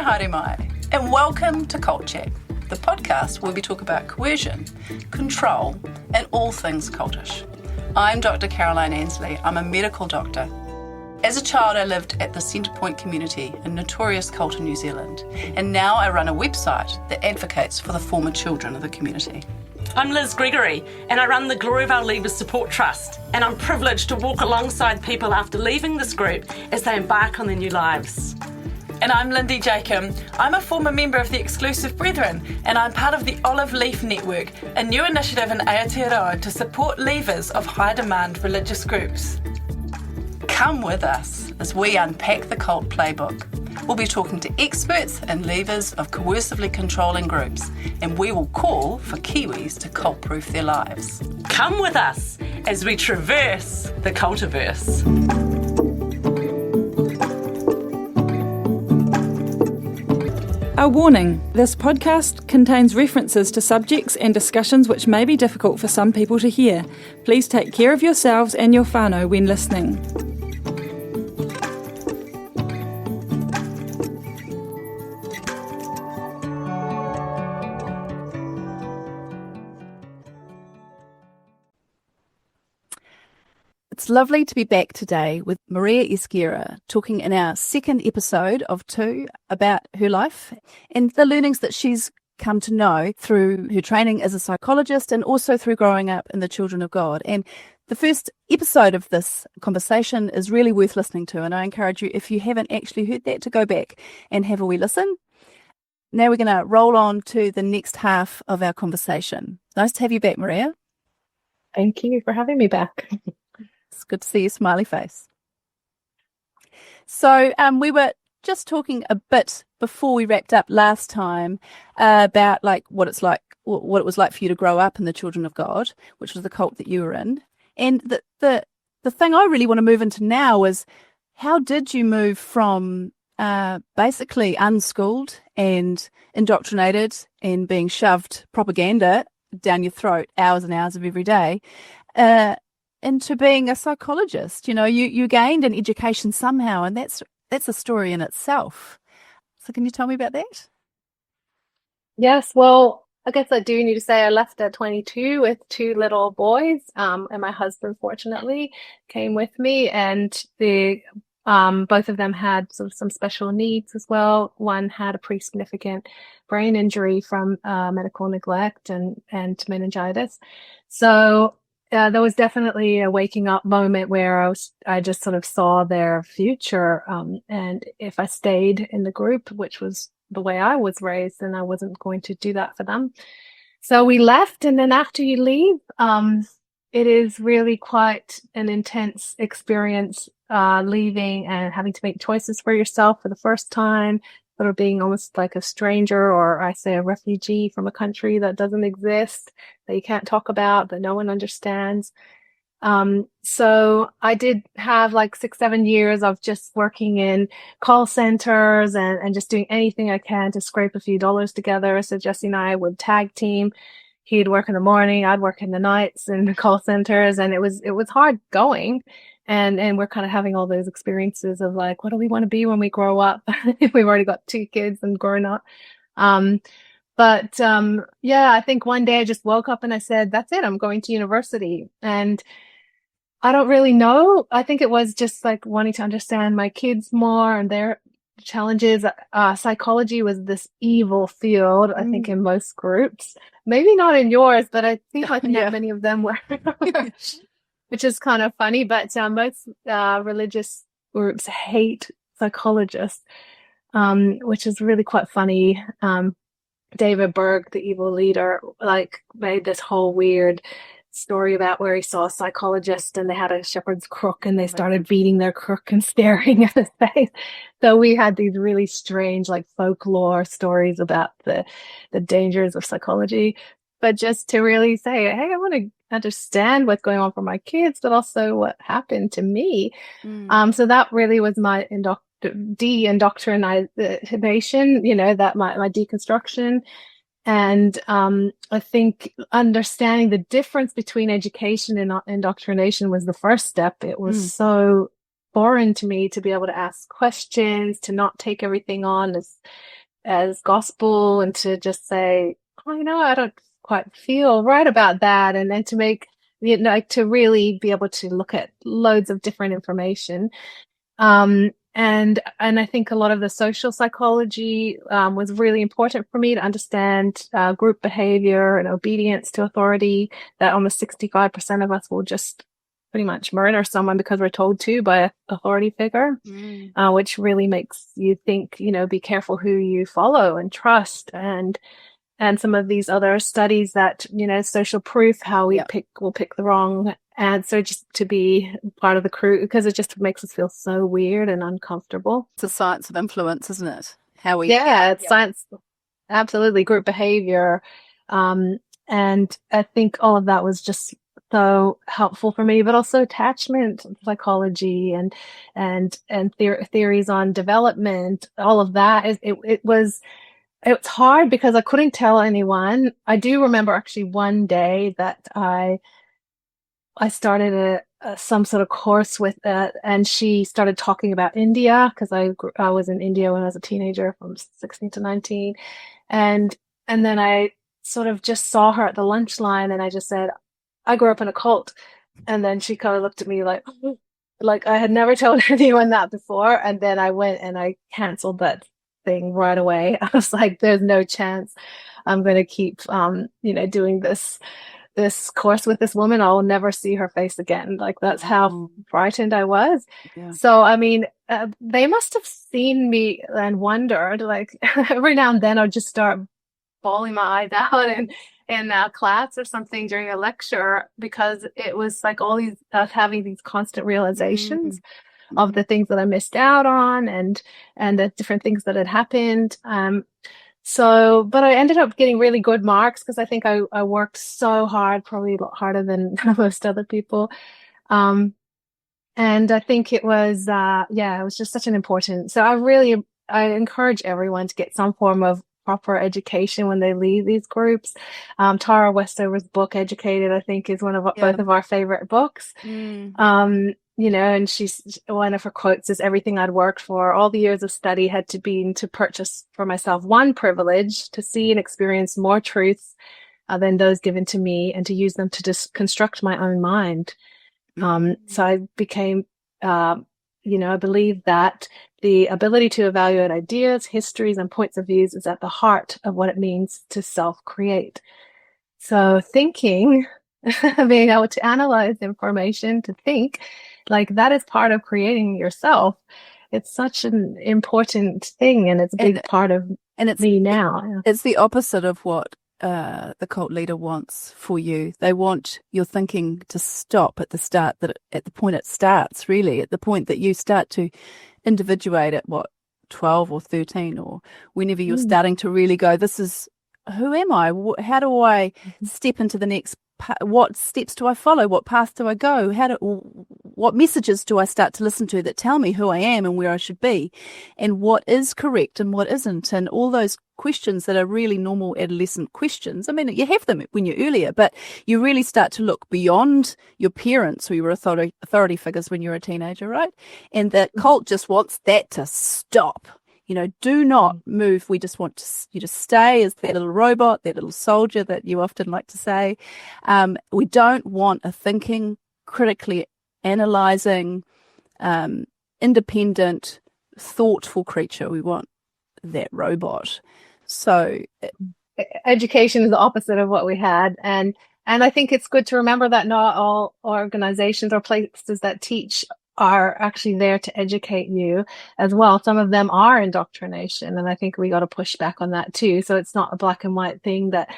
haere mai, and welcome to Cult Chat, the podcast where we talk about coercion, control, and all things cultish. I'm Dr. Caroline Ansley. I'm a medical doctor. As a child, I lived at the Centrepoint community, a notorious cult in New Zealand, and now I run a website that advocates for the former children of the community. I'm Liz Gregory, and I run the Glory of Our Leavers Support Trust, and I'm privileged to walk alongside people after leaving this group as they embark on their new lives. And I'm Lindy Jacob. I'm a former member of the Exclusive Brethren, and I'm part of the Olive Leaf Network, a new initiative in Aotearoa to support leavers of high-demand religious groups. Come with us as we unpack the cult playbook. We'll be talking to experts and leavers of coercively controlling groups, and we will call for Kiwis to cult-proof their lives. Come with us as we traverse the cultiverse. A warning, this podcast contains references to subjects and discussions which may be difficult for some people to hear. Please take care of yourselves and your whānau when listening. It's lovely to be back today with Maria Esguerra, talking in our second episode of 2 about her life and the learnings that she's come to know through her training as a psychologist and also through growing up in the Children of God. And the first episode of this conversation is really worth listening to, and I encourage you, if you haven't actually heard that, to go back and have a wee listen. Now we're going to roll on to the next half of our conversation. Nice to have you back, Maria. Thank you for having me back. It's good to see your smiley face. So we were just talking a bit before we wrapped up last time about what it was like for you to grow up in the Children of God, which was the cult that you were in. And the thing I really want to move into now is, how did you move from basically unschooled and indoctrinated and being shoved propaganda down your throat hours and hours of every day into being a psychologist? You know, you gained an education somehow, and that's a story in itself. So can you tell me about that? Yes, well, I guess I do need to say I left at 22 with 2 little boys, and my husband, fortunately, came with me, and both of them had some special needs as well. One had a pretty significant brain injury from medical neglect and meningitis. So there was definitely a waking up moment where I just sort of saw their future. And if I stayed in the group, which was the way I was raised, then I wasn't going to do that for them. So we left. And then after you leave, it is really quite an intense experience, leaving and having to make choices for yourself for the first time, sort of being almost like a stranger, or I say a refugee from a country that doesn't exist, that you can't talk about, that no one understands. So I did have 6-7 years of just working in call centers and just doing anything I can to scrape a few dollars together. So Jesse and I would tag team. He'd work in the morning, I'd work in the nights in the call centers, and it was hard going. And we're kind of having all those experiences of what do we want to be when we grow up? We've already got 2 kids and grown up. But I think one day I just woke up and I said, that's it, I'm going to university. And I don't really know. I think it was just wanting to understand my kids more and their challenges. Psychology was this evil field, I think, in most groups. Maybe not in yours, but I think many of them were. Which is kind of funny, but most religious groups hate psychologists, which is really quite funny. David Berg, the evil leader, made this whole weird story about where he saw a psychologist and they had a shepherd's crook and they started beating their crook and staring at his face. So we had these really strange folklore stories about the dangers of psychology. But just to really say, hey, I want to understand what's going on for my kids, but also what happened to me. So that really was my de-indoctrination, that my deconstruction. And I think understanding the difference between education and indoctrination was the first step. It was so foreign to me to be able to ask questions, to not take everything on as as gospel and to just say, oh, I don't quite feel right about that. And then to make, like to really be able to look at loads of different information. And I think a lot of the social psychology was really important for me to understand group behavior and obedience to authority, that almost 65% of us will just pretty much murder someone because we're told to by an authority figure, which really makes you think, be careful who you follow and trust. And some of these other studies that, social proof, how we'll pick the wrong answer just to be part of the crew, because it just makes us feel so weird and uncomfortable. It's a science of influence, isn't it? It's science, absolutely, group behavior. And I think all of that was just so helpful for me, but also attachment psychology and theories on development, all of that. It's hard because I couldn't tell anyone. I do remember actually one day that I started some sort of course with it, and she started talking about India, because I was in India when I was a teenager from 16 to 19. And then I sort of just saw her at the lunch line, and I just said, I grew up in a cult. And then she kind of looked at me like I had never told anyone that before. And then I went and I canceled that thing right away. I was like, there's no chance I'm going to keep, doing this course with this woman. I'll never see her face again. Like, that's how frightened I was. Yeah. So, I mean, they must have seen me and wondered, like, every now and then I'll just start bawling my eyes out in class or something during a lecture, because it was like all these having these constant realizations of the things that I missed out on and the different things that had happened. But I ended up getting really good marks because I think I worked so hard, probably a lot harder than most other people. And I think it was, it was just such an important. So I encourage everyone to get some form of proper education when they leave these groups. Tara Westover's book, Educated, I think is one of both of our favorite books. And she's, one of her quotes is, everything I'd worked for, all the years of study, had to be to purchase for myself one privilege, to see and experience more truths than those given to me, and to use them to construct my own mind. So I became, I believe that the ability to evaluate ideas, histories, and points of views is at the heart of what it means to self-create. So thinking, being able to analyze information, to think, like, that is part of creating yourself. It's such an important thing, and it's a big part of me now. It's the opposite of what the cult leader wants for you. They want your thinking to stop at the start, at the point it starts, really, at the point that you start to individuate at 12 or 13, or whenever you're starting to really go, this is, who am I? How do I step into the next? What steps do I follow? What path do I go? What messages do I start to listen to that tell me who I am and where I should be, and what is correct and what isn't, and all those questions that are really normal adolescent questions. I mean, you have them when you're earlier, but you really start to look beyond your parents or your authority figures when you're a teenager, right? And the cult just wants that to stop. Do not move. We just want you to stay as that little robot, that little soldier that you often like to say. We don't want a thinking, critically analysing, independent, thoughtful creature. We want that robot. So education is the opposite of what we had. And I think it's good to remember that not all organizations or places that teach are actually there to educate you as well. Some of them are indoctrination, and I think we got to push back on that too. So it's not a black and white thing that,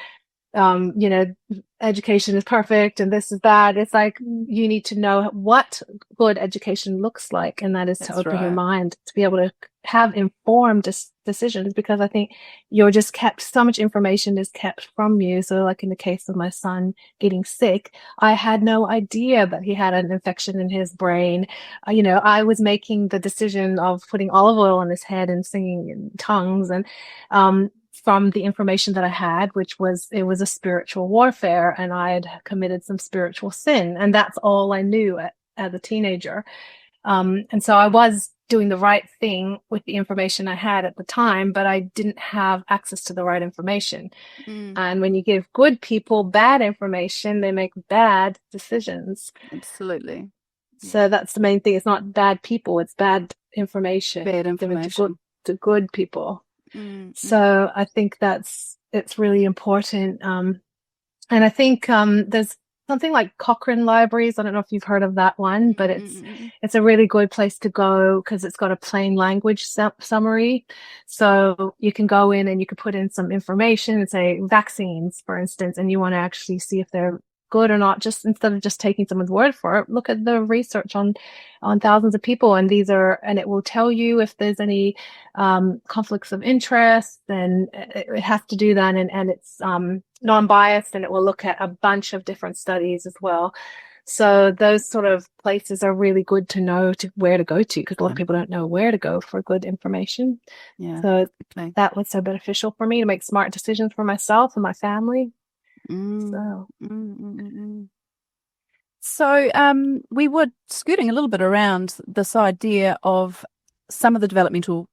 education is perfect and this is bad. It's like, you need to know what good education looks like, and that is to open your mind to be able to have informed decisions, because I think you're just so much information is kept from you. So like in the case of my son getting sick, I had no idea that he had an infection in his brain. I was making the decision of putting olive oil on his head and singing in tongues, and from the information that I had, it was a spiritual warfare, and I had committed some spiritual sin, and that's all I knew as a teenager. And so I was doing the right thing with the information I had at the time, but I didn't have access to the right information. And when you give good people bad information, they make bad decisions. Absolutely. So that's the main thing. It's not bad people, it's bad information. Bad given information. to good people. So I think it's really important. And I think there's something like Cochrane Libraries. I don't know if you've heard of that one, but it's a really good place to go because it's got a plain language summary. So you can go in and you can put in some information and say vaccines, for instance, and you want to actually see if they're good or not, just instead of just taking someone's word for it. Look at the research on thousands of people, and it will tell you if there's any conflicts of interest, and it has to do that, and it's non-biased, and it will look at a bunch of different studies as well. So those sort of places are really good to know where to go to, because a lot of people don't know where to go for good information. Yeah. So that was so beneficial for me to make smart decisions for myself and my family. So we were skirting a little bit around this idea of some of the developmental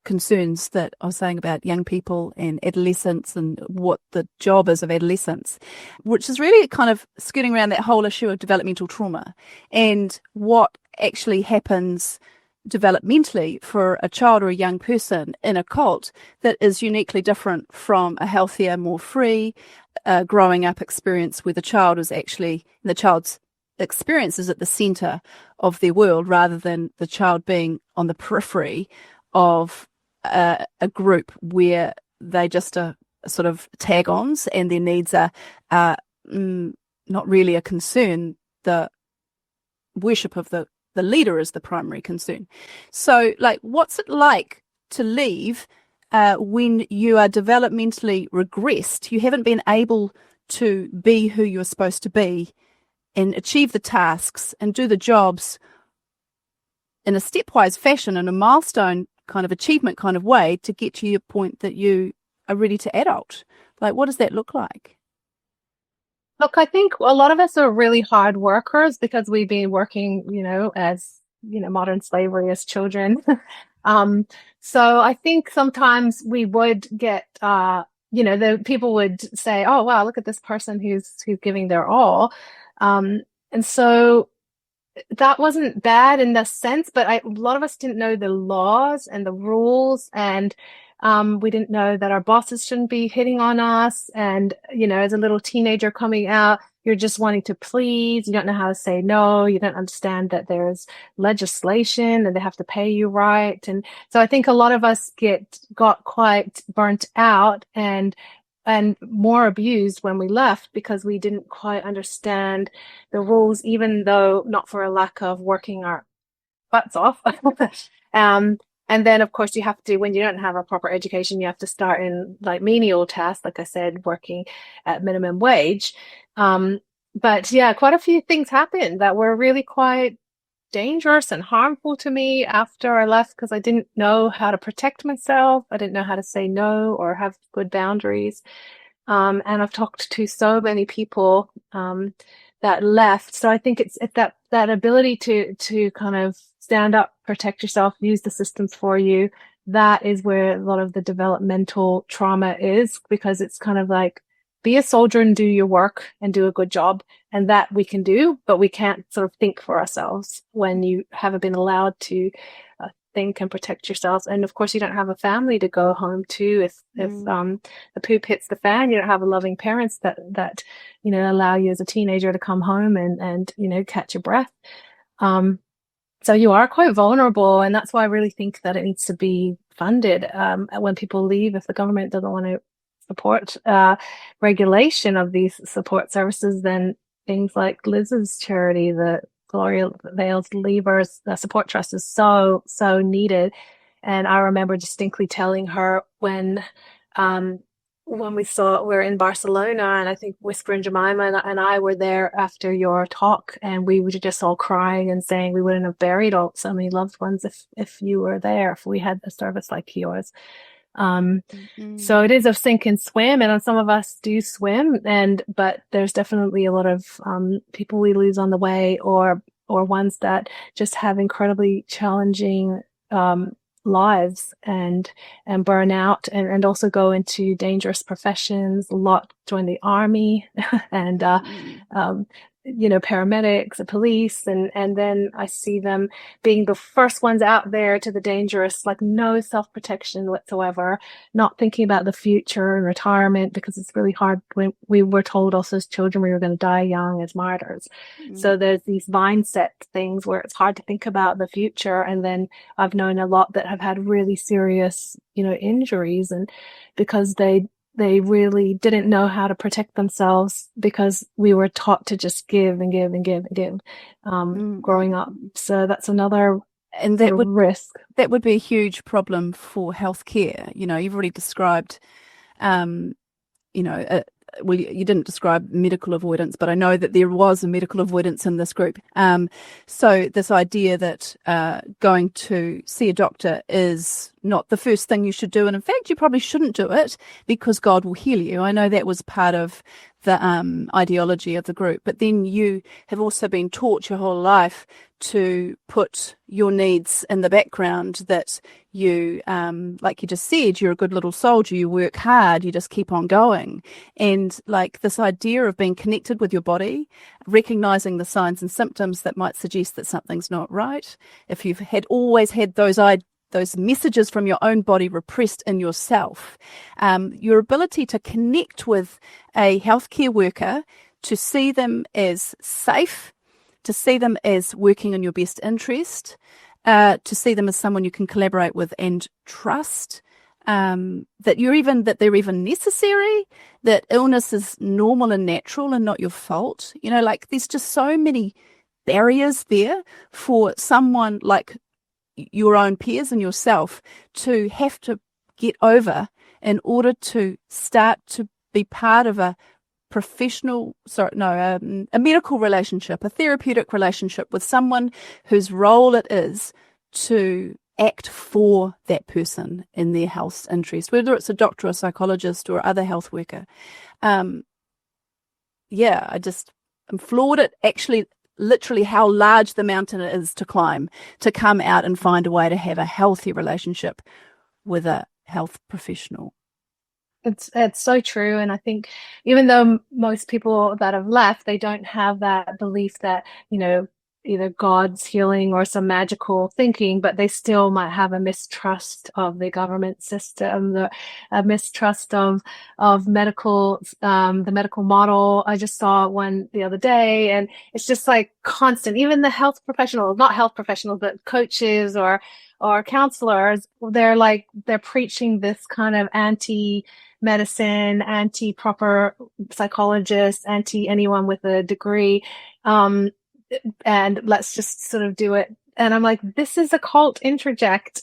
concerns that I was saying about young people and adolescents and what the job is of adolescents, which is really kind of skirting around that whole issue of developmental trauma and what actually happens developmentally for a child or a young person in a cult that is uniquely different from a healthier, more free growing up experience where the child's experience is at the center of their world rather than the child being on the periphery of a group where they just are sort of tag-ons and their needs are not really a concern. The worship of the leader is the primary concern. So, like, what's it like to leave when you are developmentally regressed? You haven't been able to be who you're supposed to be and achieve the tasks and do the jobs in a stepwise fashion, in a milestone kind of achievement kind of way to get to your point that you are ready to adult. Like, what does that look like? Look, I think a lot of us are really hard workers because we've been working, as, modern slavery as children. So I think sometimes we would get, the people would say, oh, wow, look at this person who's giving their all. And so that wasn't bad in the sense, but a lot of us didn't know the laws and the rules, and we didn't know that our bosses shouldn't be hitting on us. And, as a little teenager coming out, you're just wanting to please. You don't know how to say no. You don't understand that there's legislation and they have to pay you right. And so I think a lot of us got quite burnt out and more abused when we left because we didn't quite understand the rules, even though not for a lack of working our butts off. And then, of course, you have to, when you don't have a proper education, you have to start in like menial tasks, like I said, working at minimum wage. But yeah, quite a few things happened that were really quite dangerous and harmful to me after I left because I didn't know how to protect myself. I didn't know how to say no or have good boundaries. And I've talked to so many people that left. So I think it's that ability to kind of stand up, protect yourself, use the systems for you. That is where a lot of the developmental trauma is, because it's kind of like, be a soldier and do your work and do a good job. And that we can do, but we can't sort of think for ourselves when you haven't been allowed to think and protect yourselves. And of course, you don't have a family to go home to. If the poop hits the fan, you don't have a loving parents that allow you as a teenager to come home and catch your breath. So you are quite vulnerable, and that's why I really think that it needs to be funded when people leave. If the government doesn't want to support regulation of these support services, then things like Liz's charity, the Gloria Vales Leavers Support Trust, is so needed. And I remember distinctly telling her when we're in Barcelona, and I think Whisper and Jemima and I were there after your talk, and we were just all crying and saying we wouldn't have buried so many loved ones if you were there, if we had a service like yours. So it is a sink and swim, and some of us do swim, but there's definitely a lot of people we lose on the way, or ones that just have incredibly challenging lives and burn out and also go into dangerous professions. A lot join the army and paramedics, the police, and then I see them being the first ones out there to the dangerous, like no self-protection whatsoever, not thinking about the future and retirement, because it's really hard. When we were told also as children we were going to die young as martyrs. So there's these mindset things where it's hard to think about the future. And then I've known a lot that have had really serious, injuries, and because they really didn't know how to protect themselves, because we were taught to just give and give and give and give growing up. So that's another risk. That would be a huge problem for healthcare. You've already described, you didn't describe medical avoidance, but I know that there was a medical avoidance in this group. So this idea that going to see a doctor is not the first thing you should do. And in fact, you probably shouldn't do it because God will heal you. I know that was part of the ideology of the group. But then you have also been taught your whole life to put your needs in the background, that you, like you just said, you're a good little soldier, you work hard, you just keep on going. And like this idea of being connected with your body, recognizing the signs and symptoms that might suggest that something's not right. If you've always had those messages from your own body repressed in yourself, your ability to connect with a healthcare worker, to see them as safe, to see them as working in your best interest, to see them as someone you can collaborate with and trust, that they're even necessary, that illness is normal and natural and not your fault. There's just so many barriers there for someone like your own peers and yourself to have to get over in order to start to be part of a medical relationship, a therapeutic relationship with someone whose role it is to act for that person in their health's interest, whether it's a doctor or psychologist or other health worker. I'm floored at actually literally how large the mountain is to climb, to come out and find a way to have a healthy relationship with a health professional. It's so true. And I think even though most people that have left, they don't have that belief that, either God's healing or some magical thinking, but they still might have a mistrust of the government system, a mistrust of medical, the medical model. I just saw one the other day, and it's just like constant. Even the health professionals, not health professionals, but coaches or counselors, they're preaching this kind of anti-medicine, anti-proper psychologist, anti anyone with a degree. And let's just sort of do it. And I'm like, this is a cult interject.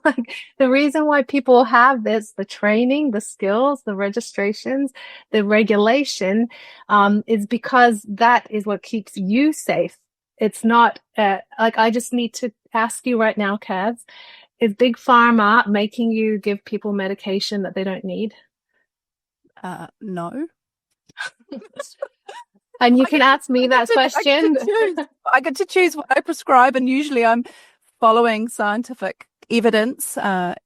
Like, the reason why people have this, the training, the skills, the registrations, the regulation, is because that is what keeps you safe. It's not, I just need to ask you right now, Caz, is Big Pharma making you give people medication that they don't need? No. And you can ask me that question. I get to choose what I prescribe, and usually I'm following scientific evidence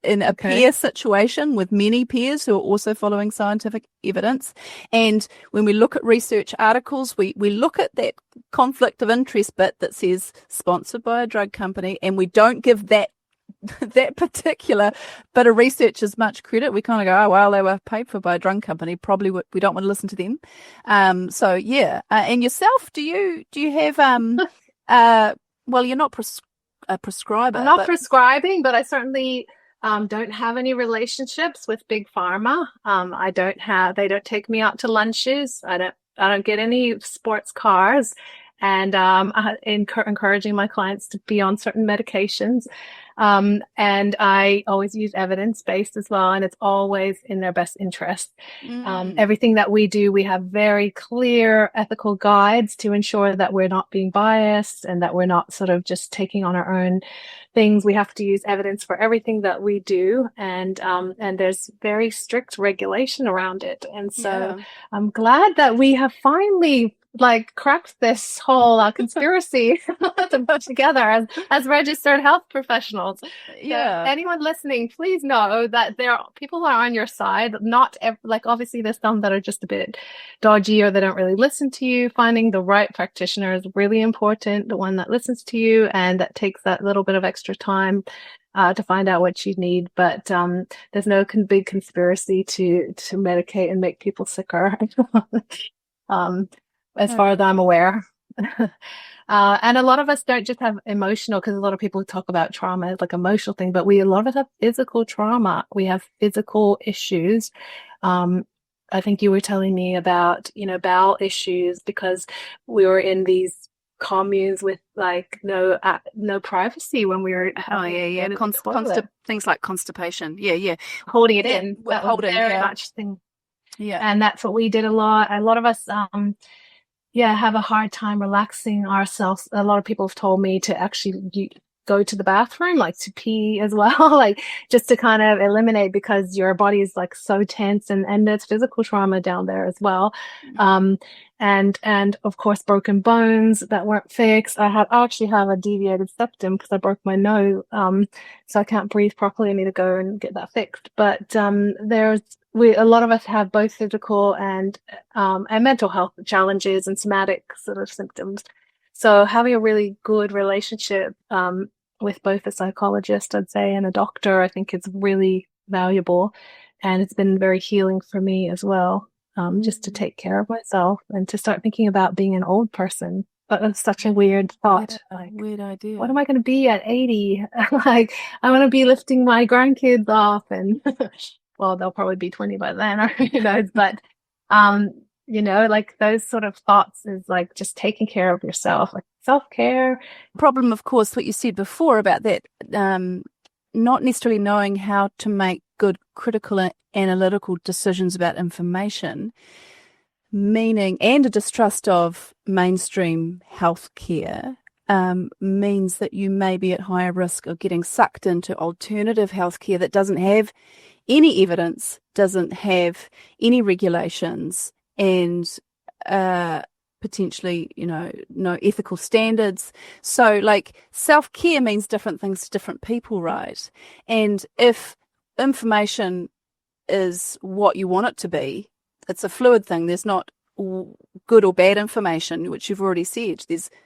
in a peer situation with many peers who are also following scientific evidence. And when we look at research articles, we look at that conflict of interest bit that says sponsored by a drug company, and we don't give that particular bit of research as much credit. We kind of go, oh, well, they were paid for by a drug company. Probably we don't want to listen to them. And yourself, do you have, well, you're not a prescriber. I'm not prescribing, but I certainly don't have any relationships with Big Pharma. They don't take me out to lunches. I don't get any sports cars, and encouraging my clients to be on certain medications. And I always use evidence-based as well, and it's always in their best interest. Everything that we do, we have very clear ethical guides to ensure that we're not being biased and that we're not sort of just taking on our own things. We have to use evidence for everything that we do, and there's very strict regulation around it. And so I'm glad that we have finally cracked this whole conspiracy to put together as registered health professionals. Yeah. So anyone listening, please know that people are on your side. Like obviously there's some that are just a bit dodgy or they don't really listen to you. Finding the right practitioner is really important. The one that listens to you and that takes that little bit of extra time to find out what you need. But there's no big conspiracy to medicate and make people sicker, as far as I'm aware. And a lot of us don't just have emotional, because a lot of people talk about trauma as like emotional thing, but a lot of us have physical trauma. We have physical issues. I think you were telling me about, bowel issues because we were in these communes with like no privacy when we were things like constipation. Yeah. Holding it in. Holding, very much thing. Yeah. And that's what we did a lot. A lot of us have a hard time relaxing ourselves. A lot of people have told me to actually go to the bathroom, like to pee as well, like just to kind of eliminate, because your body is like so tense, and there's physical trauma down there as well. And of course, broken bones that weren't fixed. I actually have a deviated septum because I broke my nose. So I can't breathe properly. I need to go and get that fixed. But a lot of us have both physical and mental health challenges and somatic sort of symptoms. So having a really good relationship with both a psychologist, I'd say, and a doctor, I think is really valuable. And it's been very healing for me as well, just to take care of myself and to start thinking about being an old person. But that's such a weird thought. Weird idea. What am I going to be at 80? Like, I want to be lifting my grandkids off, and well, they'll probably be 20 by then, or who knows. But like those sort of thoughts is like just taking care of yourself, like self-care. Problem, of course, what you said before about that, not necessarily knowing how to make good critical and analytical decisions about information, meaning, and a distrust of mainstream healthcare, means that you may be at higher risk of getting sucked into alternative healthcare that doesn't have any evidence, doesn't have any regulations, and potentially, no ethical standards. So like self-care means different things to different people, right? And if information is what you want it to be, it's a fluid thing. There's not good or bad information, which you've already said.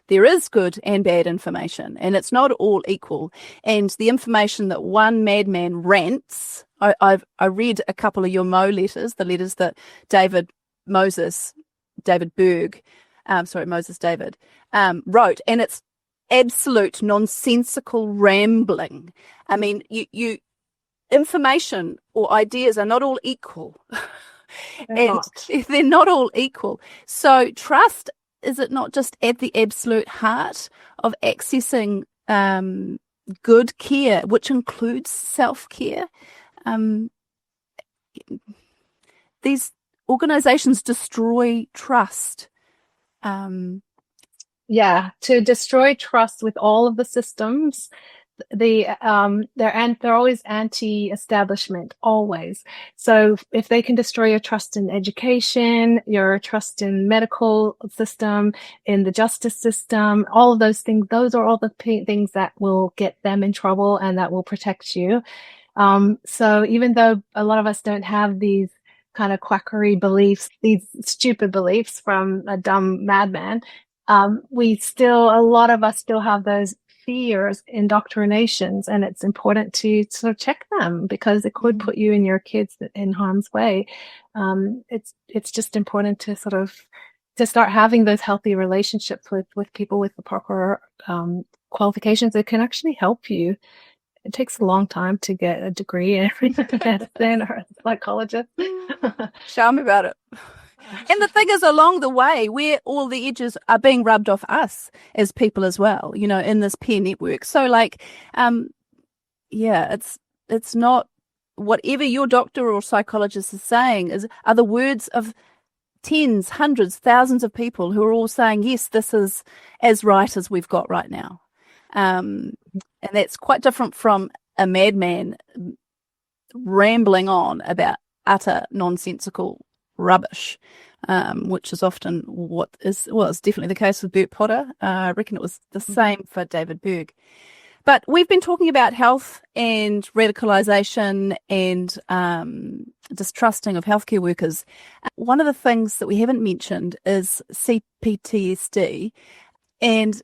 There is good and bad information, and it's not all equal. And the information that one madman rants, I read a couple of your Mo letters, the letters that Moses David wrote, and it's absolute nonsensical rambling. I mean, you information or ideas are not all equal. They're not all equal. So trust, is it not just at the absolute heart of accessing good care, which includes self-care? These organizations destroy trust. To destroy trust with all of the systems. They're always anti-establishment, always. So if they can destroy your trust in education, your trust in medical system, in the justice system, all of those things, those are all the things that will get them in trouble and that will protect you. So even though a lot of us don't have these kind of quackery beliefs, these stupid beliefs from a dumb madman, a lot of us still have those fears, indoctrinations, and it's important to sort of check them because it could put you and your kids in harm's way. It's just important to sort of to start having those healthy relationships with people with the proper qualifications that can actually help you. It takes a long time to get a degree in medicine or a psychologist. Tell me about it. And the thing is, along the way, where all the edges are being rubbed off us as people as well, in this peer network. So like, it's not whatever your doctor or psychologist is saying are the words of tens, hundreds, thousands of people who are all saying, yes, this is as right as we've got right now. And that's quite different from a madman rambling on about utter nonsensical rubbish. which is often it's definitely the case with Bert Potter. I reckon it was the same for David Berg. But we've been talking about health and radicalisation and distrusting of healthcare workers. One of the things that we haven't mentioned is CPTSD and,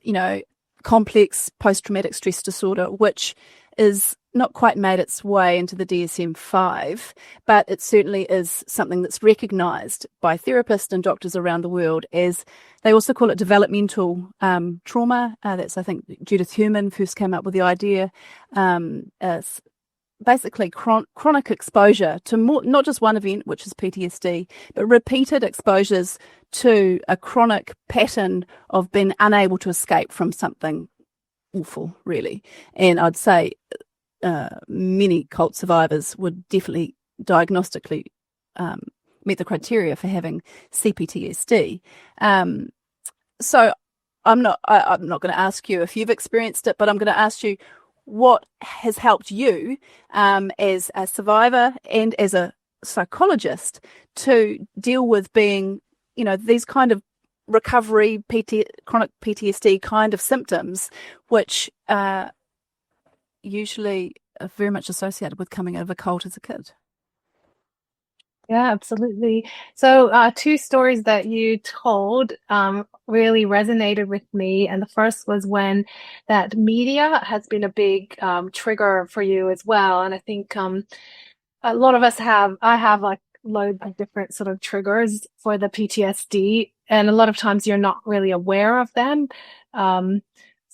complex post-traumatic stress disorder, which is not quite made its way into the DSM-5, but it certainly is something that's recognised by therapists and doctors around the world as, they also call it developmental trauma. That's, I think, Judith Herman first came up with the idea. It's basically chronic exposure to not just one event, which is PTSD, but repeated exposures to a chronic pattern of being unable to escape from something awful, really. And I'd say many cult survivors would definitely diagnostically meet the criteria for having CPTSD. So I'm not going to ask you if you've experienced it, but I'm going to ask you what has helped you as a survivor and as a psychologist to deal with being, these kind of recovery, chronic PTSD kind of symptoms, which usually are very much associated with coming out of a cult as a kid. Yeah, absolutely. So two stories that you told really resonated with me. And the first was when that media has been a big trigger for you as well. And I think a lot of us I have like loads of different sort of triggers for the PTSD. And a lot of times you're not really aware of them.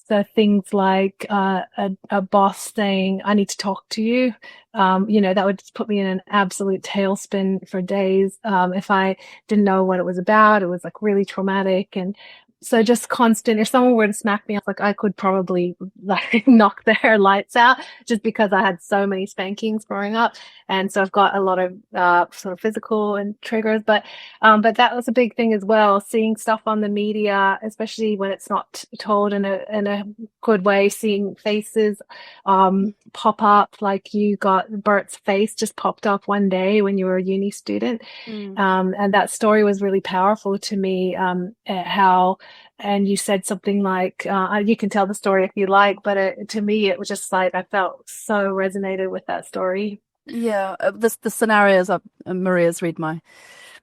So things like a boss saying, I need to talk to you, that would just put me in an absolute tailspin for days. If I didn't know what it was about, it was like really traumatic. And so just constant, if someone were to smack me, I could probably like knock their lights out just because I had so many spankings growing up. And so I've got a lot of sort of physical and triggers, but that was a big thing as well. Seeing stuff on the media, especially when it's not told in a good way, seeing faces pop up, like you got Bert's face just popped up one day when you were a uni student. And that story was really powerful to me, and you said something like, you can tell the story if you like, but to me, it was just like, I felt so resonated with that story. Yeah, the scenarios, Maria's read my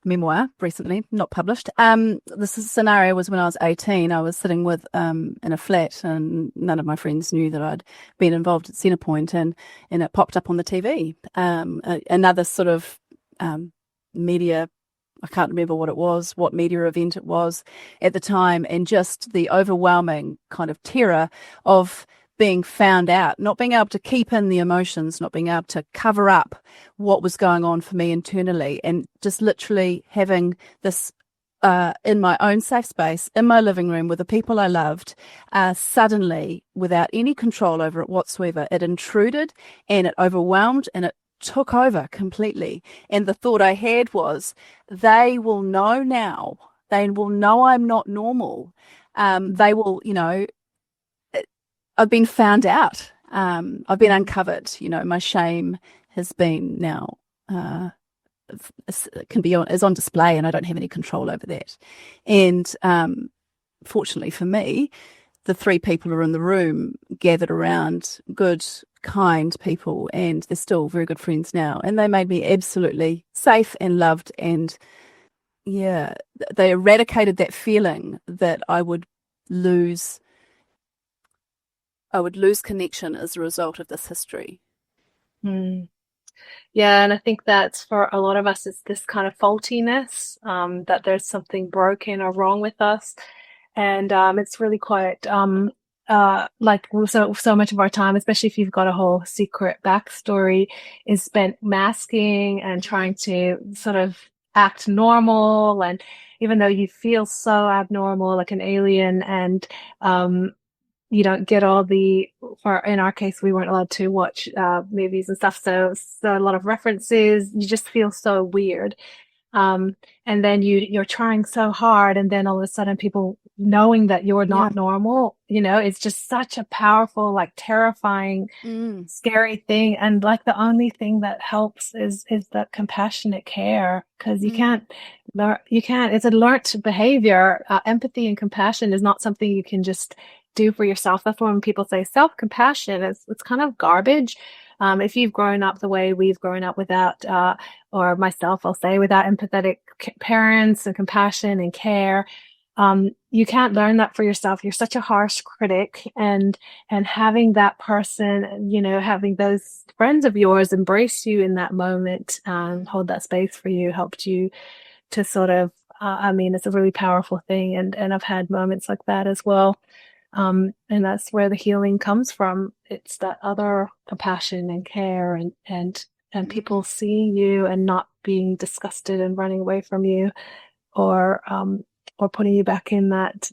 memoir recently, not published. This scenario was when I was 18. I was sitting in a flat, and none of my friends knew that I'd been involved at Centrepoint, and it popped up on the TV. Another sort of media, I can't remember what media event it was at the time, and just the overwhelming kind of terror of being found out, not being able to keep in the emotions, not being able to cover up what was going on for me internally, and just literally having this in my own safe space, in my living room with the people I loved, suddenly, without any control over it whatsoever, it intruded and it overwhelmed and it took over completely. And the thought I had was, they will know now. They will know I'm not normal. They will, I've been found out. I've been uncovered. My shame has been now is on display, and I don't have any control over that. And fortunately for me, the three people who are in the room gathered around, good, kind people, and they're still very good friends now. And they made me absolutely safe and loved. And yeah, they eradicated that feeling that I would lose connection as a result of this history. Yeah, and I think that's for a lot of us, it's this kind of faultiness, that there's something broken or wrong with us. And it's really quite like so much of our time, especially if you've got a whole secret backstory, is spent masking and trying to sort of act normal. And even though you feel so abnormal, like an alien, and you don't get in our case, we weren't allowed to watch movies and stuff. So a lot of references, you just feel so weird. And then you're trying so hard, and then all of a sudden people knowing that you're not normal, it's just such a powerful, like terrifying, scary thing. And like the only thing that helps is the compassionate care, because you can't, it's a learnt behavior. Empathy and compassion is not something you can just do for yourself. That's when people say self-compassion, it's kind of garbage. If you've grown up the way we've grown up without, or myself, I'll say, without empathetic parents and compassion and care, you can't learn that for yourself. You're such a harsh critic, and having that person, having those friends of yours embrace you in that moment, hold that space for you, helped you to sort of, it's a really powerful thing. And I've had moments like that as well. And that's where the healing comes from. It's that other compassion and care, and people seeing you and not being disgusted and running away from you, or putting you back in that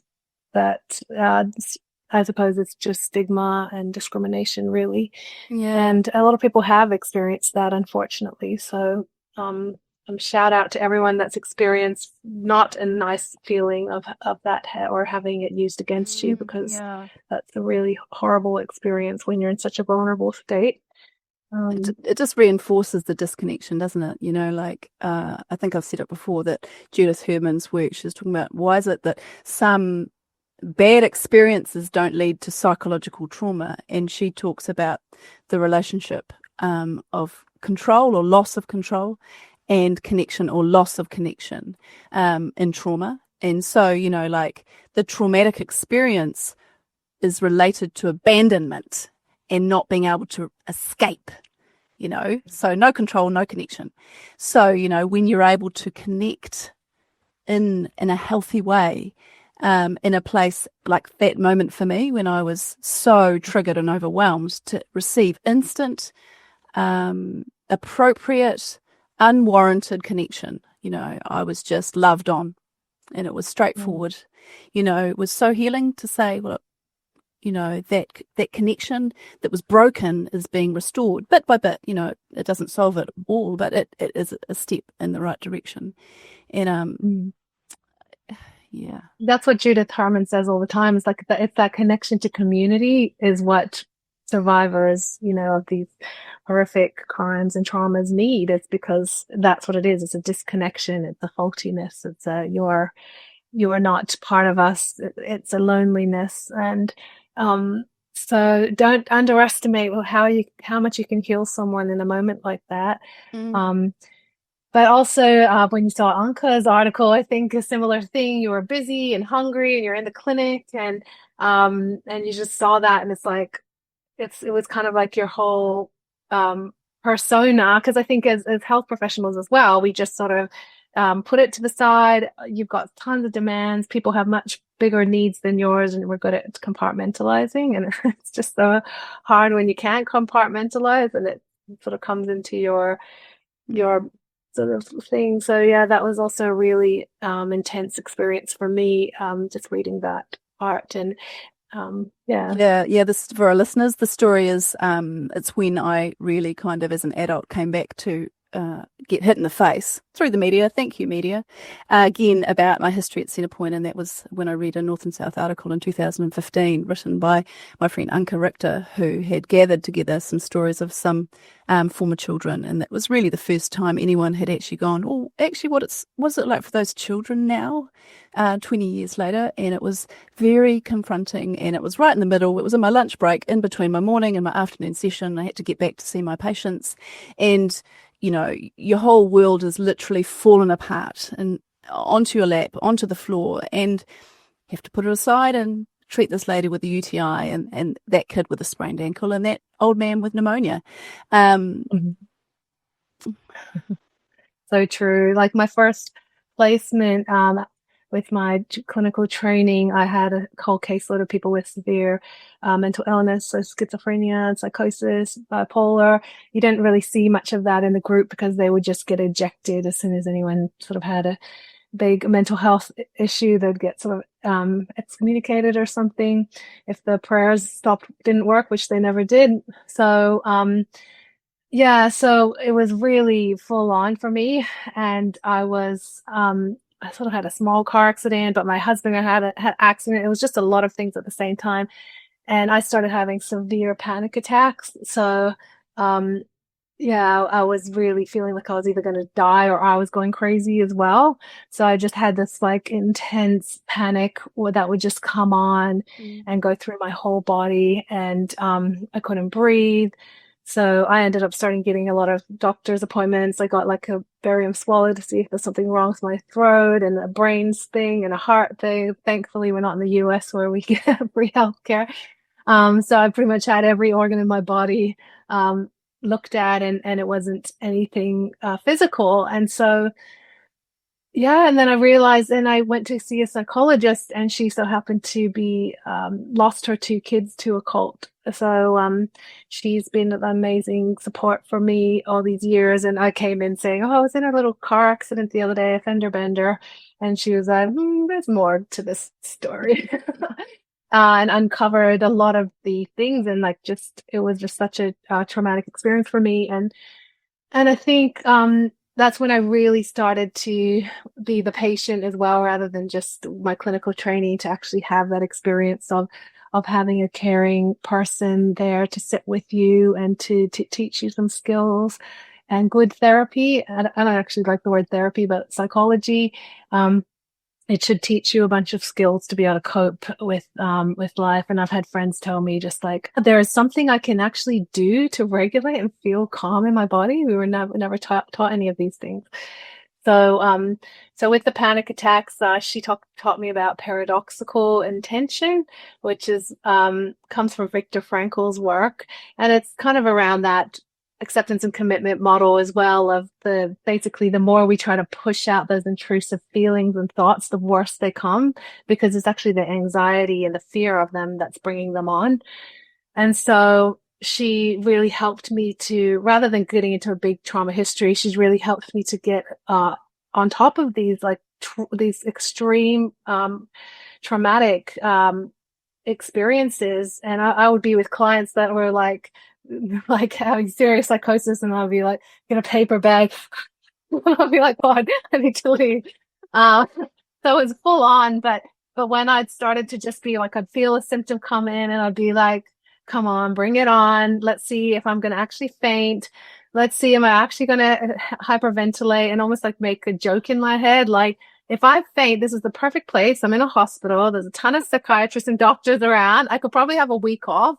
I suppose it's just stigma and discrimination, really. Yeah. And a lot of people have experienced that, unfortunately. So shout out to everyone that's experienced not a nice feeling of that, or having it used against you, because that's a really horrible experience when you're in such a vulnerable state. It just reinforces the disconnection, doesn't it? I think I've said it before, that Judith Herman's work, she's talking about, why is it that some bad experiences don't lead to psychological trauma? And she talks about the relationship of control or loss of control, and connection or loss of connection in trauma. And so, the traumatic experience is related to abandonment and not being able to escape, so no control, no connection. So, when you're able to connect in a healthy way, in a place like that moment for me, when I was so triggered and overwhelmed, to receive instant, appropriate, unwarranted connection, I was just loved on, and it was straightforward. It was so healing to say, well, that connection that was broken is being restored bit by bit. It doesn't solve it all, but it is a step in the right direction. And that's what Judith Herman says all the time. It's like it's that connection to community is what survivors, of these horrific crimes and traumas need. It's because that's what it is. It's a disconnection. It's a faultiness. It's you're not part of us. It's a loneliness. And so don't underestimate how much you can heal someone in a moment like that. But also, when you saw Anka's article, I think a similar thing. You were busy and hungry, and you're in the clinic, and you just saw that, and it's like it was kind of like your whole persona. Because I think as health professionals as well, we just sort of put it to the side. You've got tons of demands. People have much bigger needs than yours, and we're good at compartmentalizing. And it's just so hard when you can't compartmentalize, and it sort of comes into your sort of thing. So yeah, that was also a really intense experience for me, just reading that part. And this, for our listeners, the story is it's when I really kind of, as an adult, came back to get hit in the face through the media. Thank you, media. Again, about my history at Centrepoint, and that was when I read a North and South article in 2015 written by my friend Anka Richter, who had gathered together some stories of some former children, and that was really the first time anyone had actually gone, oh, actually, what's it like for those children now, 20 years later? And it was very confronting, and it was right in the middle. It was in my lunch break, in between my morning and my afternoon session. I had to get back to see my patients, and your whole world is literally fallen apart and onto your lap, onto the floor, and you have to put it aside and treat this lady with a UTI and that kid with a sprained ankle and that old man with pneumonia. So true. Like my first placement with my clinical training, I had a whole caseload of people with severe mental illness, so schizophrenia, psychosis, bipolar. You didn't really see much of that in the group because they would just get ejected as soon as anyone sort of had a big mental health issue. They'd get sort of excommunicated or something if the prayers didn't work, which they never did. So so it was really full on for me, and I was I sort of had a small car accident, but my husband had an accident. It was just a lot of things at the same time. And I started having severe panic attacks. So, um, yeah, I was really feeling like I was either going to die or I was going crazy as well. So I just had this like intense panic that would just come on and go through my whole body. And I couldn't breathe. So I ended up starting getting a lot of doctor's appointments. I got like a barium swallow to see if there's something wrong with my throat, and a brains thing and a heart thing. Thankfully, we're not in the US where we get free healthcare. So I pretty much had every organ in my body looked at, and it wasn't anything physical. And so, yeah, and then I realized, and I went to see a psychologist, and she so happened to be lost her 2 kids to a cult. So she's been an amazing support for me all these years. And I came in saying, oh, I was in a little car accident the other day, a fender bender. And she was like, there's more to this story. And uncovered a lot of the things, and like it was just such a traumatic experience for me. And I think that's when I really started to be the patient as well, rather than just my clinical training, to actually have that experience of having a caring person there to sit with you and to teach you some skills and good therapy. And I don't actually like the word therapy, but psychology. It should teach you a bunch of skills to be able to cope with life. And I've had friends tell me, just like, there is something I can actually do to regulate and feel calm in my body. We were never taught any of these things. So, so with the panic attacks, she taught me about paradoxical intention, which is comes from Viktor Frankl's work, and it's kind of around that acceptance and commitment model as well, of basically the more we try to push out those intrusive feelings and thoughts, the worse they come, because it's actually the anxiety and the fear of them that's bringing them on. And so she really helped me to, rather than getting into a big trauma history, she's really helped me to get on top of these these extreme traumatic experiences. And I would be with clients that were like having serious psychosis, and I'll be like, get a paper bag. I'll be like, God, I need to leave. So it's full on, but when I'd started to just be like, I'd feel a symptom come in, and I'd be like, come on, bring it on. Let's see if I'm going to actually faint. Let's see, am I actually going to hyperventilate, and almost like make a joke in my head. Like, if I faint, this is the perfect place. I'm in a hospital. There's a ton of psychiatrists and doctors around. I could probably have a week off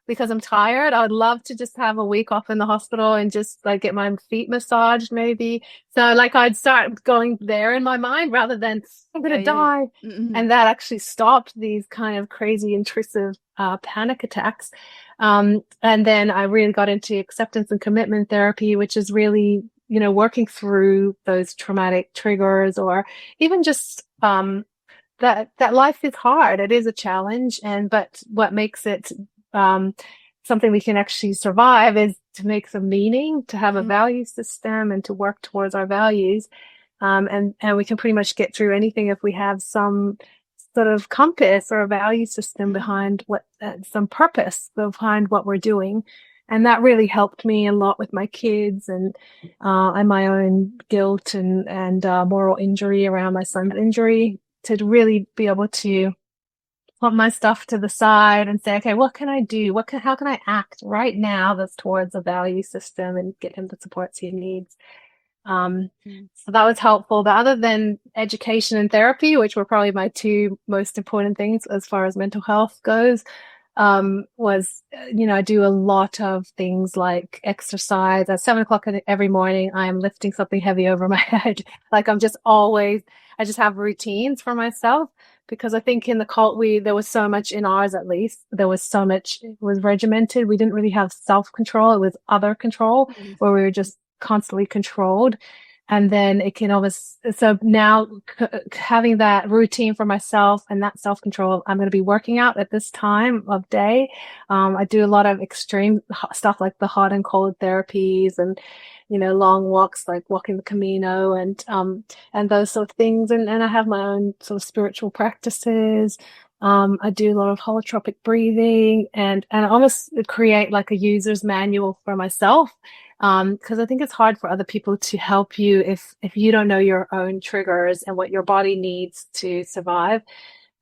because I'm tired. I would love to just have a week off in the hospital and just like get my feet massaged maybe. So like I'd start going there in my mind rather than I'm going to die. Mm-hmm. And that actually stopped these kind of crazy intrusive panic attacks. And then I really got into acceptance and commitment therapy, which is really, working through those traumatic triggers, or even just that life is hard. It is a challenge. But what makes it something we can actually survive is to make some meaning, to have a value system, and to work towards our values. And we can pretty much get through anything if we have some sort of compass or a value system behind some purpose behind what we're doing. And that really helped me a lot with my kids and my own guilt and moral injury around my son's injury, to really be able to put my stuff to the side and say, okay, what can I do? How can I act right now that's towards a value system and get him the supports he needs? So that was helpful. But other than education and therapy, which were probably my 2 most important things as far as mental health goes, was, I do a lot of things like exercise. At 7:00 every morning, I am lifting something heavy over my head. Like I just have routines for myself, because I think in the cult, there was so much, in ours at least, there was so much, it was regimented. We didn't really have self-control. It was other control, where we were just constantly controlled. And then it can always, so now having that routine for myself and that self-control, I'm going to be working out at this time of day. I do a lot of extreme stuff like the hot and cold therapies, and, long walks, like walking the Camino, and those sort of things. And I have my own sort of spiritual practices. I do a lot of holotropic breathing and almost create like a user's manual for myself. Because I think it's hard for other people to help you if you don't know your own triggers and what your body needs to survive.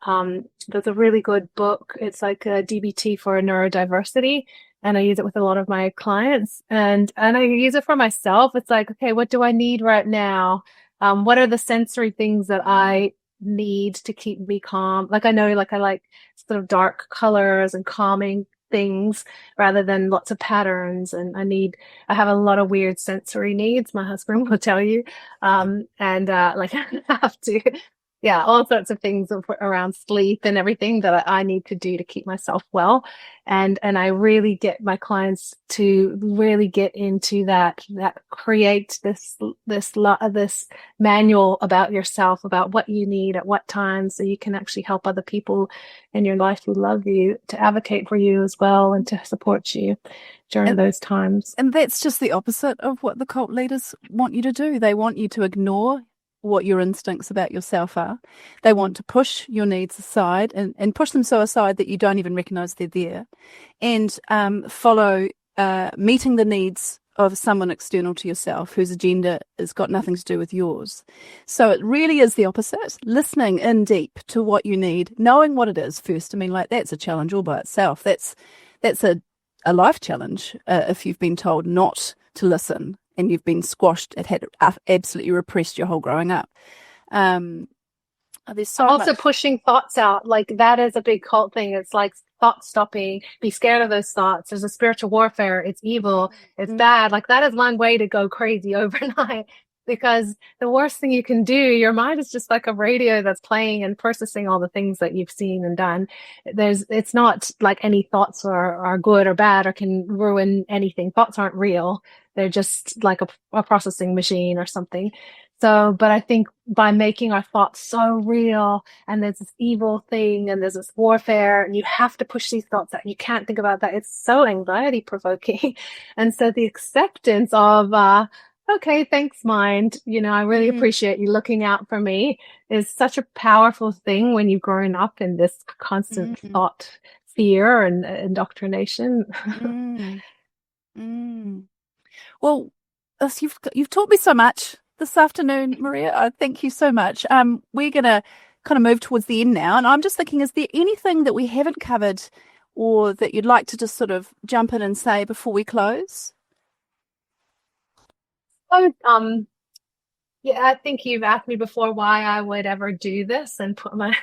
There's a really good book. It's like a DBT for neurodiversity, and I use it with a lot of my clients, and I use it for myself. It's like, okay, what do I need right now? What are the sensory things that I need to keep me calm? Like I know, like I like sort of dark colors and calming things rather than lots of patterns. And I have a lot of weird sensory needs. My husband will tell you, and like I have to. Yeah, all sorts of things around sleep and everything that I need to do to keep myself well. And I really get my clients to really get into that create this manual about yourself, about what you need at what time, so you can actually help other people in your life who love you to advocate for you as well and to support you during those times. And that's just the opposite of what the cult leaders want you to do. They want you to ignore what your instincts about yourself are. They want to push your needs aside and push them so aside that you don't even recognize they're there, and follow meeting the needs of someone external to yourself whose agenda has got nothing to do with yours. So it really is the opposite. Listening in deep to what you need, knowing what it is first. I mean, like, that's a challenge all by itself. That's a life challenge if you've been told not to listen and you've been squashed, it had absolutely repressed your whole growing up. There's so also much pushing thoughts out. Like that is a big cult thing. It's like thought stopping, be scared of those thoughts. There's a spiritual warfare. It's evil. It's bad. Like that is one way to go crazy overnight, because the worst thing you can do, your mind is just like a radio that's playing and processing all the things that you've seen and done. It's not like any thoughts are good or bad or can ruin anything. Thoughts aren't real. They're just like a processing machine or something. So, but I think by making our thoughts so real, and there's this evil thing and there's this warfare and you have to push these thoughts out, you can't think about that. It's so anxiety provoking. And so the acceptance of, okay, thanks, mind. I really appreciate you looking out for me is such a powerful thing when you've grown up in this constant thought, fear and indoctrination. Well, you've taught me so much this afternoon, Maria. I thank you so much. We're going to kind of move towards the end now, and I'm just thinking, is there anything that we haven't covered or that you'd like to just sort of jump in and say before we close? So, yeah, I think you've asked me before why I would ever do this and put my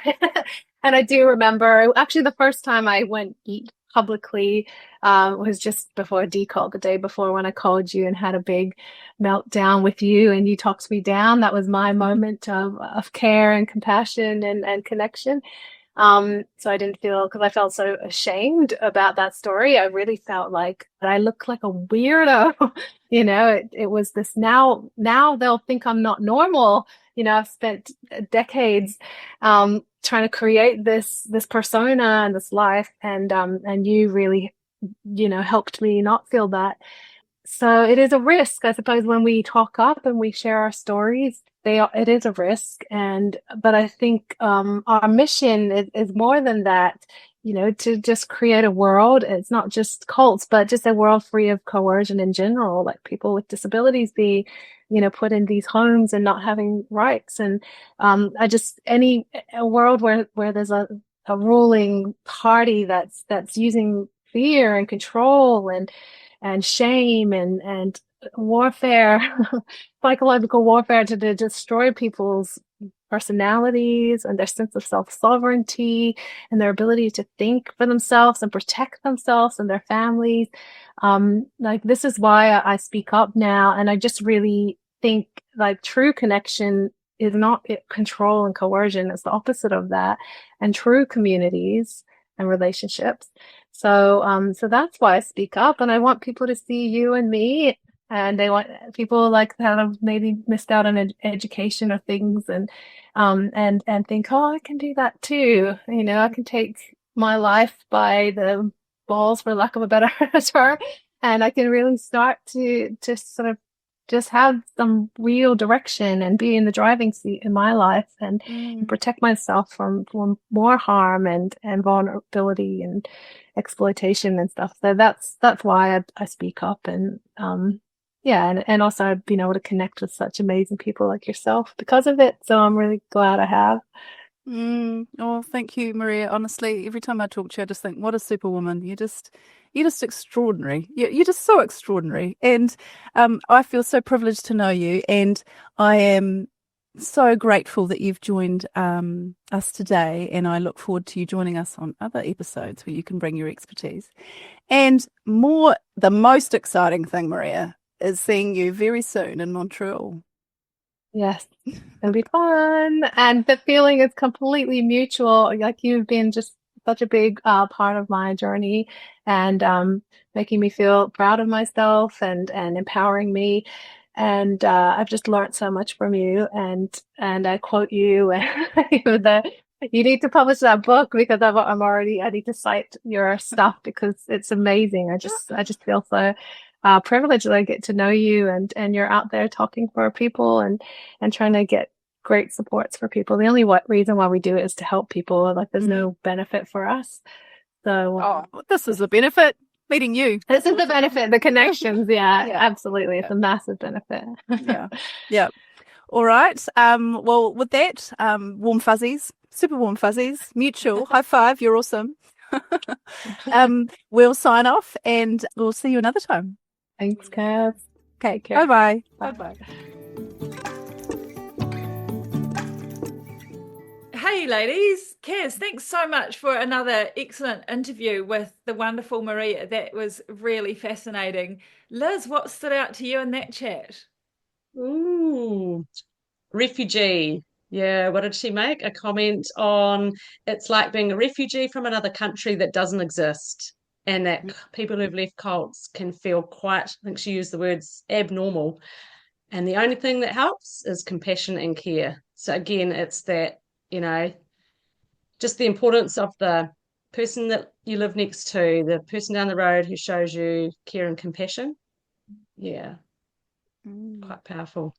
and I do remember actually the first time I went eat publicly was just before decult, the day before, when I called you and had a big meltdown with you and you talked me down. That was my moment of care and compassion and connection. So I didn't feel, because I felt so ashamed about that story. I really felt like I looked like a weirdo. It was this, now they'll think I'm not normal. I've spent decades trying to create this persona and this life, and you really helped me not feel that. So it is a risk, I suppose, when we talk up and we share our stories. It is a risk, but I think our mission is more than that. To just create a world. It's not just cults, but just a world free of coercion in general. Like people with disabilities be, put in these homes and not having rights, and a world where there's a ruling party that's using fear and control and shame and warfare, psychological warfare to destroy people's personalities and their sense of self-sovereignty and their ability to think for themselves and protect themselves and their families. Like this is why I speak up now. And I just really think like true connection is not control and coercion. It's the opposite of that. And true communities and relationships. So that's why I speak up, and I want people to see you and me, and they want people like that have maybe missed out on education or things, and think, oh, I can do that too. I can take my life by the balls, for lack of a better term, and I can really start to sort of just have some real direction and be in the driving seat in my life and protect myself from more harm and vulnerability and exploitation and stuff. So that's why I speak up and and also I've been able to connect with such amazing people like yourself because of it. So I'm really glad I have. Oh, thank you, Maria. Honestly, every time I talk to you, I just think, what a superwoman. You're just extraordinary. You're just so extraordinary. And I feel so privileged to know you. And I am so grateful that you've joined us today. And I look forward to you joining us on other episodes where you can bring your expertise. And the most exciting thing, Maria, is seeing you very soon in Montreal. Yes, it'll be fun. And the feeling is completely mutual. Like you've been just such a big part of my journey and making me feel proud of myself and empowering me. And I've just learned so much from you. And I quote you and you need to publish that book because I need to cite your stuff because it's amazing. I just feel so privileged that I get to know you and you're out there talking for people and trying to get great supports for people. The only reason why we do it is to help people. Like there's no benefit for us. So this is a benefit. Meeting you. This is the benefit, the connections. Yeah, absolutely. It's a massive benefit. Yeah. All right. Well, with that, warm fuzzies, super warm fuzzies, mutual, high five, you're awesome. We'll sign off and we'll see you another time. Thanks, Caz. Okay, bye-bye. Bye-bye. Hey ladies, Caz, thanks so much for another excellent interview with the wonderful Maria. That was really fascinating. Liz, what stood out to you in that chat? Ooh, refugee. Yeah, what did she make? A comment on it's like being a refugee from another country that doesn't exist, and that people who've left cults can feel quite, I think she used the words abnormal. And the only thing that helps is compassion and care. So again, it's that, just the importance of the person that you live next to, the person down the road who shows you care and compassion. Yeah, quite powerful.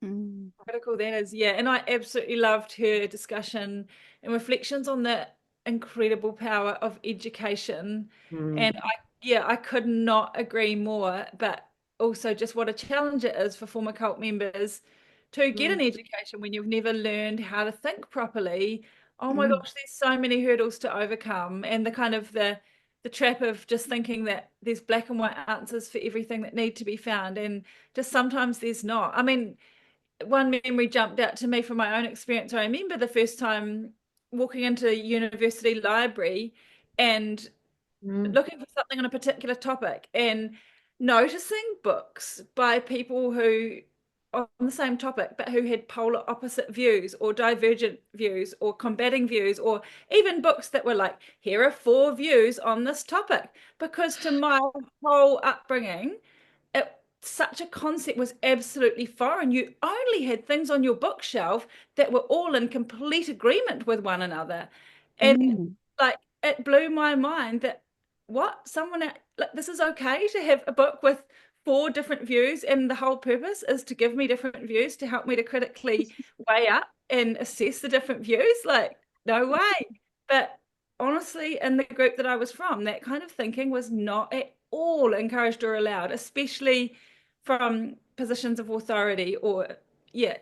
Critical that is, yeah. And I absolutely loved her discussion and reflections on the incredible power of education. And I could not agree more, but also just what a challenge it is for former cult members to get an education when you've never learned how to think properly. Oh my gosh, there's so many hurdles to overcome, and the kind of the trap of just thinking that there's black and white answers for everything that need to be found, and just sometimes there's not. I mean, one memory jumped out to me from my own experience. I remember the first time walking into a university library and looking for something on a particular topic and noticing books by people who on the same topic but who had polar opposite views or divergent views or combating views, or even books that were like, here are 4 views on this topic, because to my whole upbringing such a concept was absolutely foreign. You only had things on your bookshelf that were all in complete agreement with one another. And like, it blew my mind that this is okay to have a book with 4 different views, and the whole purpose is to give me different views to help me to critically weigh up and assess the different views. Like, no way. But honestly, in the group that I was from, that kind of thinking was not at all encouraged or allowed, especially from positions of authority or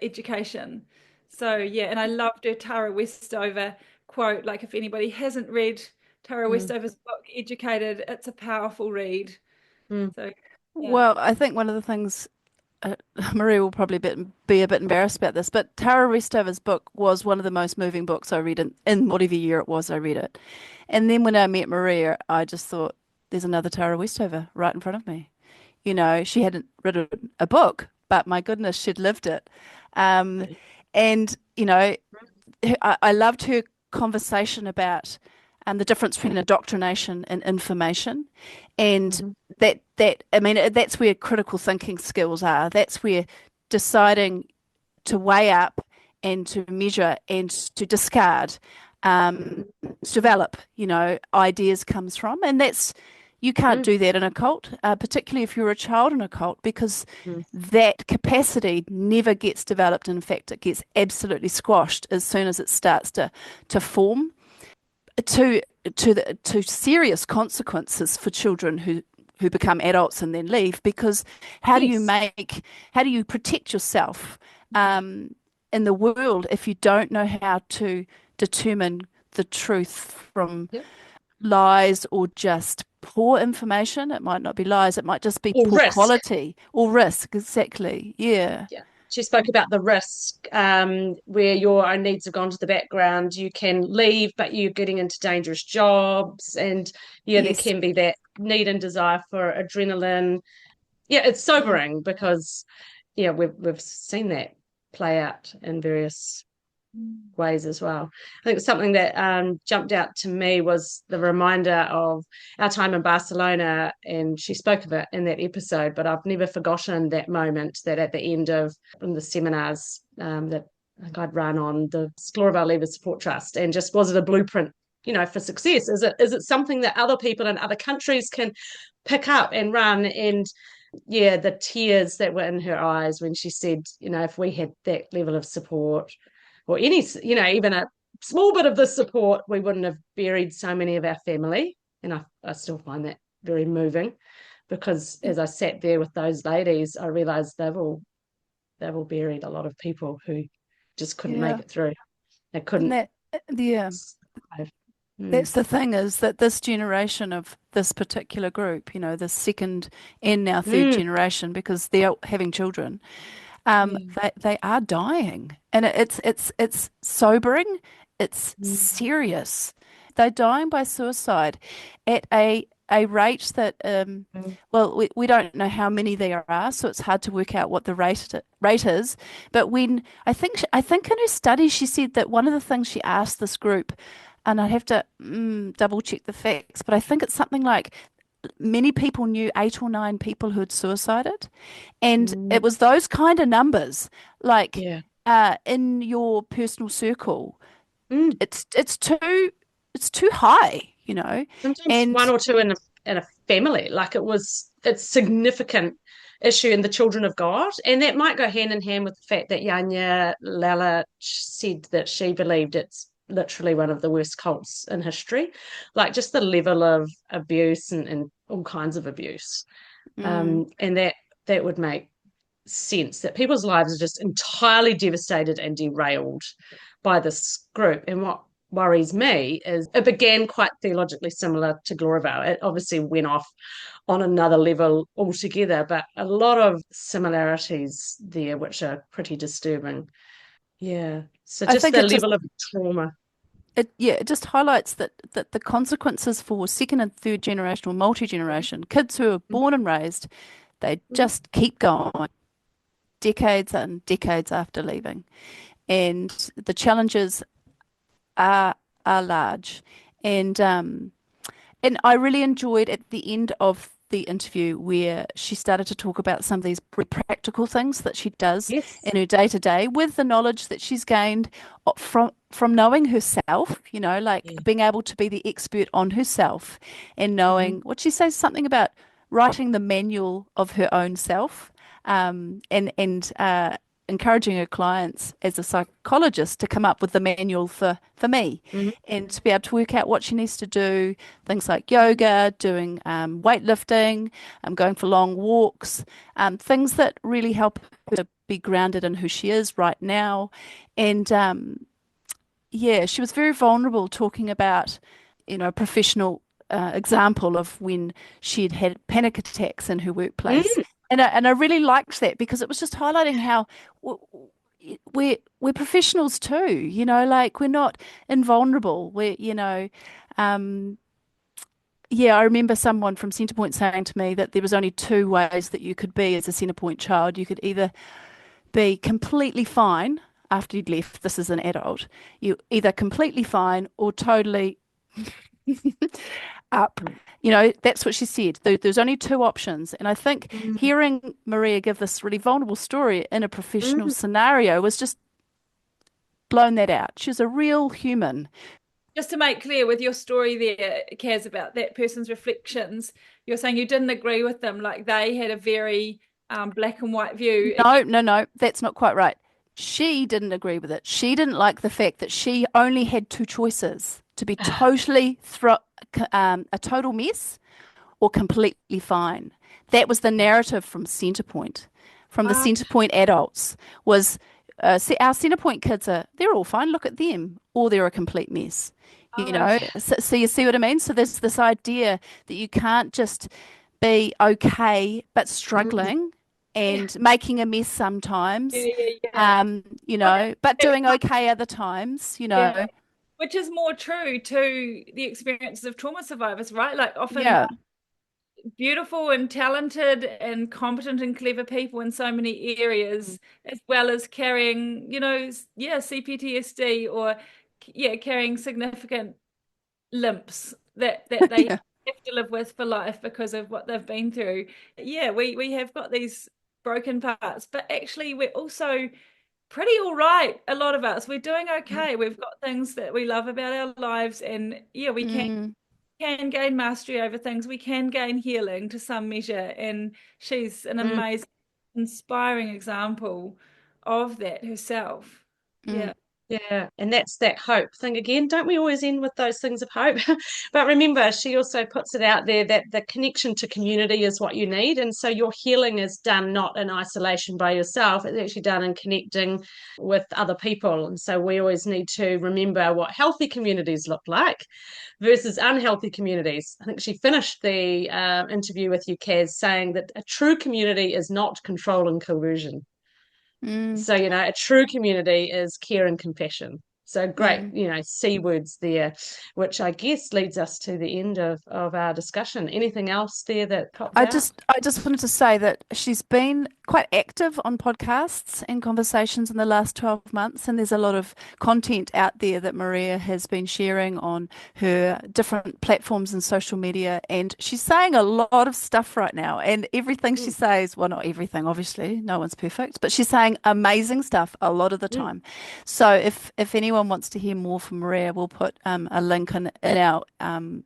education. So and I loved her Tara Westover quote. Like, if anybody hasn't read Tara Westover's book Educated, it's a powerful read. So well, I think one of the things Maria will probably be a bit embarrassed about this, but Tara Westover's book was one of the most moving books I read in whatever year it was I read it. And then when I met Maria, I just thought, there's another Tara Westover right in front of me. She hadn't written a book, but my goodness, she'd lived it. And, I loved her conversation about the difference between indoctrination and information. And that's where critical thinking skills are. That's where deciding to weigh up and to measure and to discard, to develop, ideas comes from. And that's, You can't do that in a cult, particularly if you're a child in a cult, because that capacity never gets developed. In fact, it gets absolutely squashed as soon as it starts to form, to serious consequences for children who become adults and then leave. Because how do you protect yourself in the world if you don't know how to determine the truth from lies or just poor information? It might not be lies, it might just be Or poor risk. quality or risk. Exactly. Yeah. She spoke about the risk, where your own needs have gone to the background. You can leave, but you're getting into dangerous jobs, and there Yes. can be that need and desire for adrenaline. It's sobering because we've seen that play out in various ways as well. I think something that jumped out to me was the reminder of our time in Barcelona, and she spoke of it in that episode, but I've never forgotten that moment that at the end of the seminars that I'd run on the Esguerra Leaver Support Trust, and just, was it a blueprint for success? Is it something that other people in other countries can pick up and run? And the tears that were in her eyes when she said, if we had that level of support, or any, even a small bit of the support, we wouldn't have buried so many of our family. And I still find that very moving, because as I sat there with those ladies, I realised they've all buried a lot of people who just couldn't make it through. They couldn't. That's the thing, is that this generation of this particular group, the second and now third generation, because they're having children, they are dying, and it's sobering. It's serious. They're dying by suicide at a rate that well, we don't know how many there are, so it's hard to work out what the rate is. But when I think in her study she said that one of the things she asked this group, and I'd have to double check the facts, but I think it's something like many people knew 8 or 9 people who had suicided, and it was those kind of numbers, like in your personal circle. It's too high, Sometimes and 1 or 2 in a family. Like, it's significant issue in the children of God, and that might go hand in hand with the fact that Yanya Lala said that she believed it's literally one of the worst cults in history, like just the level of abuse and all kinds of abuse, and that would make sense, that people's lives are just entirely devastated and derailed by this group. And what worries me is it began quite theologically similar to Glorival. It obviously went off on another level altogether, but a lot of similarities there which are pretty disturbing. So just the level of trauma. It just highlights that the consequences for second and third generation or multi-generation kids who are born and raised, they just keep going decades and decades after leaving, and the challenges are large. And I really enjoyed at the end of the interview where she started to talk about some of these practical things that she does in her day-to-day, with the knowledge that she's gained from knowing herself, being able to be the expert on herself, and knowing what she says, something about writing the manual of her own self, and encouraging her clients as a psychologist to come up with the manual for me, and to be able to work out what she needs to do, things like yoga, doing weightlifting, going for long walks, things that really help her to be grounded in who she is right now. And she was very vulnerable, talking about a professional example of when she'd had panic attacks in her workplace. And I really liked that, because it was just highlighting how we're professionals too, like we're not invulnerable. I remember someone from Centrepoint saying to me that there was only 2 ways that you could be as a Centrepoint child. You could either be completely fine after you'd left, this is an adult, you either completely fine or totally up. That's what she said. There's only 2 options. And I think hearing Maria give this really vulnerable story in a professional scenario was just blown that out. She's a real human just to make clear with your story there, Caz, about that person's reflections, you're saying you didn't agree with them, like they had a very black and white view. No, that's not quite right. She didn't agree with it. She didn't like the fact that she only had two choices: to be totally a total mess or completely fine. That was the narrative from Centrepoint, from the Centrepoint adults, was our Centrepoint kids they're all fine, look at them, or they're a complete mess. You know, so you see what I mean? So there's this idea that you can't just be okay but struggling and making a mess sometimes, you know, but doing okay other times, you know. Yeah. Which is more true to the experiences of trauma survivors, right? Like often beautiful and talented and competent and clever people in so many areas, as well as carrying, you know, CPTSD or carrying significant limps that they have to live with for life because of what they've been through. Yeah, we have got these broken parts, but actually we're also pretty all right. A lot of us, we're doing okay. We've got things that we love about our lives, and we can gain mastery over things. We can gain healing to some measure, and she's an amazing, inspiring example of that herself. Yeah, and that's that hope thing again. Don't we always end with those things of hope? But remember, she also puts it out there that the connection to community is what you need. And so your healing is done not in isolation by yourself, it's actually done in connecting with other people. And so we always need to remember what healthy communities look like versus unhealthy communities. I think she finished the interview with you, Caz, saying that a true community is not control and coercion. So, you know, a true community is care and compassion. So great, you know, C words there, which I guess leads us to the end of our discussion. Anything else there that popped out? I just wanted to say that she's been quite active on podcasts and conversations in the last 12 months, and there's a lot of content out there that Maria has been sharing on her different platforms and social media, and she's saying a lot of stuff right now, and everything she says, well, not everything, obviously, no one's perfect, but she's saying amazing stuff a lot of the time. So if anyone wants to hear more from Maria, we'll put a link in our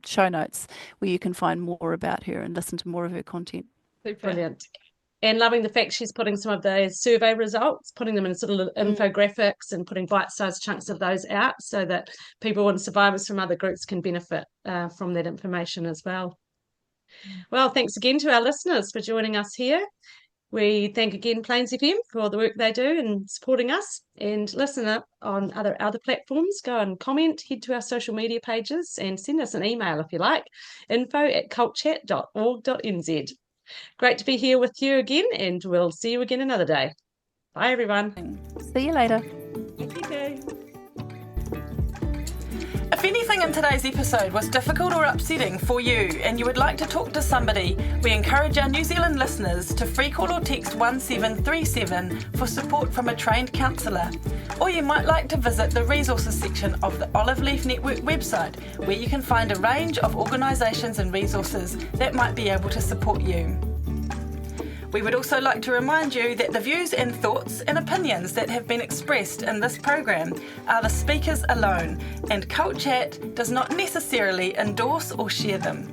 show notes where you can find more about her and listen to more of her content. Brilliant. And loving the fact she's putting some of the survey results, putting them in sort of infographics and putting bite-sized chunks of those out so that people and survivors from other groups can benefit from that information as well. Well, thanks again to our listeners for joining us here. We thank again Plains FM for all the work they do in supporting us, and listen up on other platforms. Go and comment, head to our social media pages and send us an email if you like, info@cultchat.org.nz. Great to be here with you again, and we'll see you again another day. Bye, everyone. See you later. Okay. If anything in today's episode was difficult or upsetting for you and you would like to talk to somebody, we encourage our New Zealand listeners to free call or text 1737 for support from a trained counsellor. Or you might like to visit the resources section of the Olive Leaf Network website, where you can find a range of organisations and resources that might be able to support you. We would also like to remind you that the views and thoughts and opinions that have been expressed in this program are the speakers alone, and Cult Chat does not necessarily endorse or share them.